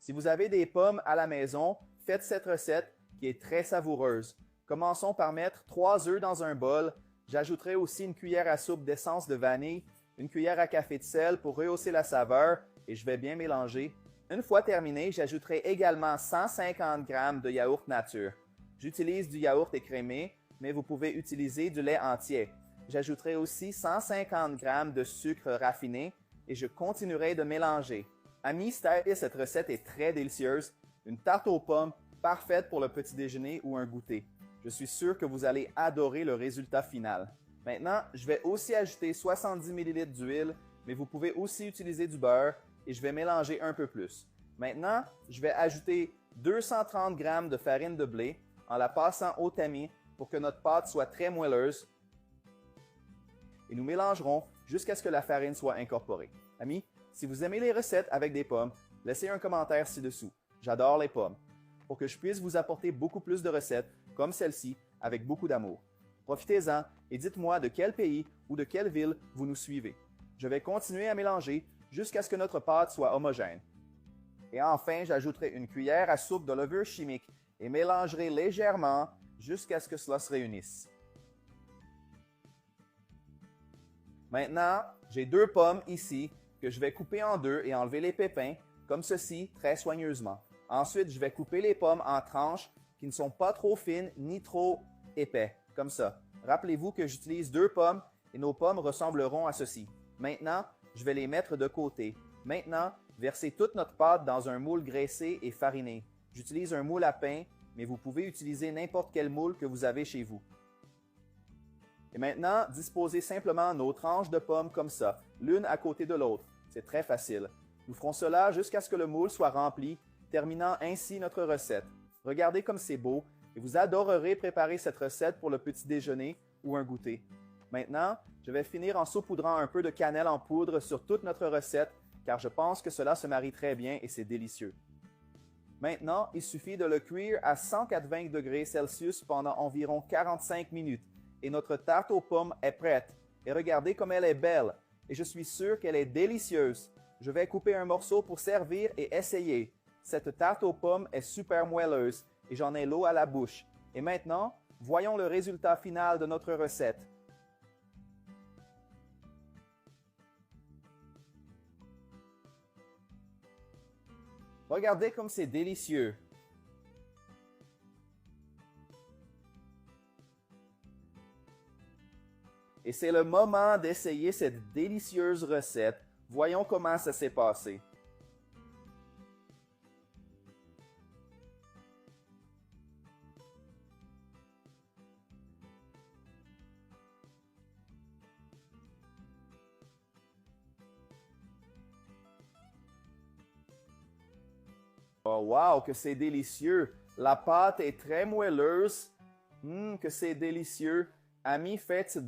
Si vous avez des pommes à la maison, faites cette recette qui est très savoureuse. Commençons par mettre 3 œufs dans un bol. J'ajouterai aussi une cuillère à soupe d'essence de vanille, une cuillère à café de sel pour rehausser la saveur et je vais bien mélanger. Une fois terminé, j'ajouterai également 150 g de yaourt nature. J'utilise du yaourt écrémé, mais vous pouvez utiliser du lait entier. J'ajouterai aussi 150 g de sucre raffiné et je continuerai de mélanger. Amis, cette recette est très délicieuse. Une tarte aux pommes parfaite pour le petit déjeuner ou un goûter. Je suis sûr que vous allez adorer le résultat final. Maintenant, je vais aussi ajouter 70 ml d'huile, mais vous pouvez aussi utiliser du beurre et je vais mélanger un peu plus. Maintenant, je vais ajouter 230 g de farine de blé en la passant au tamis pour que notre pâte soit très moelleuse. Et nous mélangerons jusqu'à ce que la farine soit incorporée. Amis, si vous aimez les recettes avec des pommes, laissez un commentaire ci-dessous. J'adore les pommes. Pour que je puisse vous apporter beaucoup plus de recettes comme celle-ci avec beaucoup d'amour. Profitez-en et dites-moi de quel pays ou de quelle ville vous nous suivez. Je vais continuer à mélanger jusqu'à ce que notre pâte soit homogène. Et enfin, j'ajouterai une cuillère à soupe de levure chimique et mélangerai légèrement jusqu'à ce que cela se réunisse. Maintenant, j'ai 2 pommes ici que je vais couper en 2 et enlever les pépins, comme ceci, très soigneusement. Ensuite, je vais couper les pommes en tranches qui ne sont pas trop fines ni trop épais, comme ça. Rappelez-vous que j'utilise 2 pommes et nos pommes ressembleront à ceci. Maintenant, je vais les mettre de côté. Maintenant, versez toute notre pâte dans un moule graissé et fariné. J'utilise un moule à pain, mais vous pouvez utiliser n'importe quel moule que vous avez chez vous. Et maintenant, disposez simplement nos tranches de pommes comme ça, l'une à côté de l'autre. C'est très facile. Nous ferons cela jusqu'à ce que le moule soit rempli, terminant ainsi notre recette. Regardez comme c'est beau et vous adorerez préparer cette recette pour le petit déjeuner ou un goûter. Maintenant, je vais finir en saupoudrant un peu de cannelle en poudre sur toute notre recette car je pense que cela se marie très bien et c'est délicieux. Maintenant, il suffit de le cuire à 180 degrés Celsius pendant environ 45 minutes et notre tarte aux pommes est prête. Et regardez comme elle est belle et je suis sûr qu'elle est délicieuse. Je vais couper un morceau pour servir et essayer. Cette tarte aux pommes est super moelleuse et j'en ai l'eau à la bouche. Et maintenant, voyons le résultat final de notre recette. Regardez comme c'est délicieux. Et c'est le moment d'essayer cette délicieuse recette. Voyons comment ça s'est passé. Oh wow, que c'est délicieux! La pâte est très moelleuse. Que c'est délicieux! Amis, faites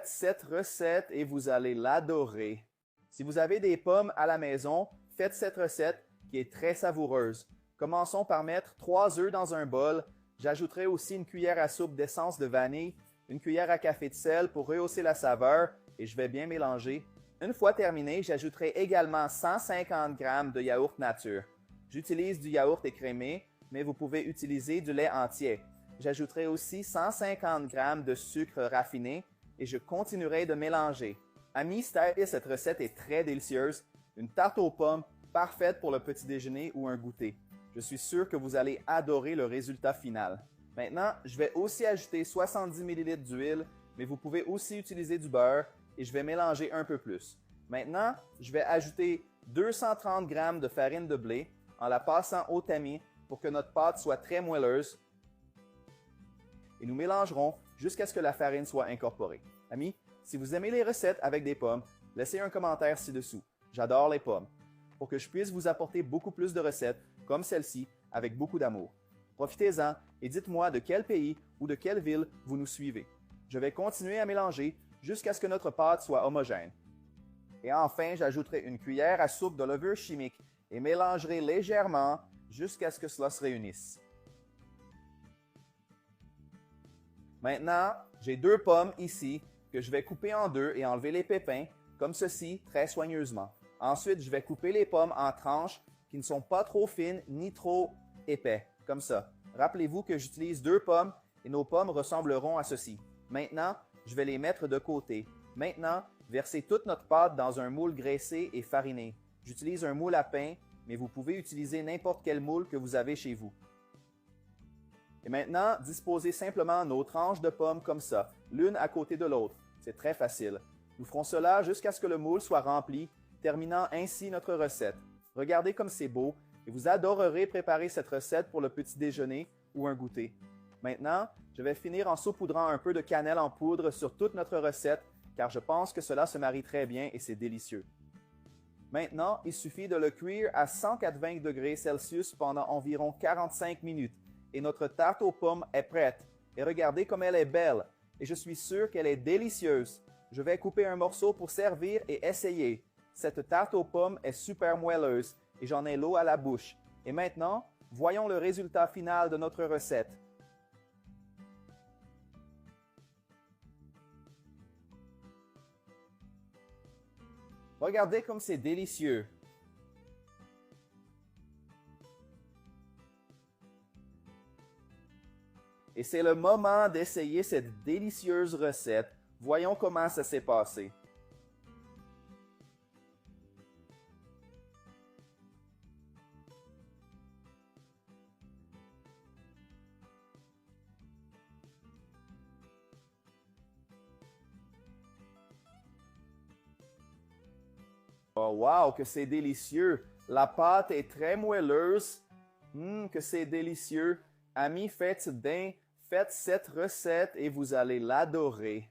cette recette et vous allez l'adorer. Si vous avez des pommes à la maison, faites cette recette qui est très savoureuse. Commençons par mettre 3 œufs dans un bol. J'ajouterai aussi une cuillère à soupe d'essence de vanille, une cuillère à café de sel pour rehausser la saveur et je vais bien mélanger. Une fois terminé, j'ajouterai également 150 g de yaourt nature. J'utilise du yaourt écrémé, mais vous pouvez utiliser du lait entier. J'ajouterai aussi 150 g de sucre raffiné et je continuerai de mélanger. Amis, cette recette est très délicieuse. Une tarte aux pommes parfaite pour le petit déjeuner ou un goûter. Je suis sûr que vous allez adorer le résultat final. Maintenant, je vais aussi ajouter 70 ml d'huile, mais vous pouvez aussi utiliser du beurre et je vais mélanger un peu plus. Maintenant, je vais ajouter 230 g de farine de blé en la passant au tamis pour que notre pâte soit très moelleuse. Et nous mélangerons jusqu'à ce que la farine soit incorporée. Amis, si vous aimez les recettes avec des pommes, laissez un commentaire ci-dessous. J'adore les pommes. Pour que je puisse vous apporter beaucoup plus de recettes comme celle-ci avec beaucoup d'amour. Profitez-en et dites-moi de quel pays ou de quelle ville vous nous suivez. Je vais continuer à mélanger jusqu'à ce que notre pâte soit homogène. Et enfin, j'ajouterai une cuillère à soupe de levure chimique et mélangerai légèrement jusqu'à ce que cela se réunisse. Maintenant, j'ai 2 pommes ici que je vais couper en 2 et enlever les pépins, comme ceci, très soigneusement. Ensuite, je vais couper les pommes en tranches qui ne sont pas trop fines ni trop épais, comme ça. Rappelez-vous que j'utilise 2 pommes et nos pommes ressembleront à ceci. Maintenant, je vais les mettre de côté. Maintenant, versez toute notre pâte dans un moule graissé et fariné. J'utilise un moule à pain, mais vous pouvez utiliser n'importe quel moule que vous avez chez vous. Et maintenant, disposez simplement nos tranches de pommes comme ça, l'une à côté de l'autre. C'est très facile. Nous ferons cela jusqu'à ce que le moule soit rempli, terminant ainsi notre recette. Regardez comme c'est beau et vous adorerez préparer cette recette pour le petit déjeuner ou un goûter. Maintenant, je vais finir en saupoudrant un peu de cannelle en poudre sur toute notre recette car je pense que cela se marie très bien et c'est délicieux. Maintenant, il suffit de le cuire à 180 degrés Celsius pendant environ 45 minutes et notre tarte aux pommes est prête. Et regardez comme elle est belle et je suis sûr qu'elle est délicieuse. Je vais couper un morceau pour servir et essayer. Cette tarte aux pommes est super moelleuse et j'en ai l'eau à la bouche. Et maintenant, voyons le résultat final de notre recette. Regardez comme c'est délicieux. Et c'est le moment d'essayer cette délicieuse recette. Voyons comment ça s'est passé. Oh wow, que c'est délicieux! La pâte est très moelleuse. Que c'est délicieux! Amis, faites cette recette et vous allez l'adorer.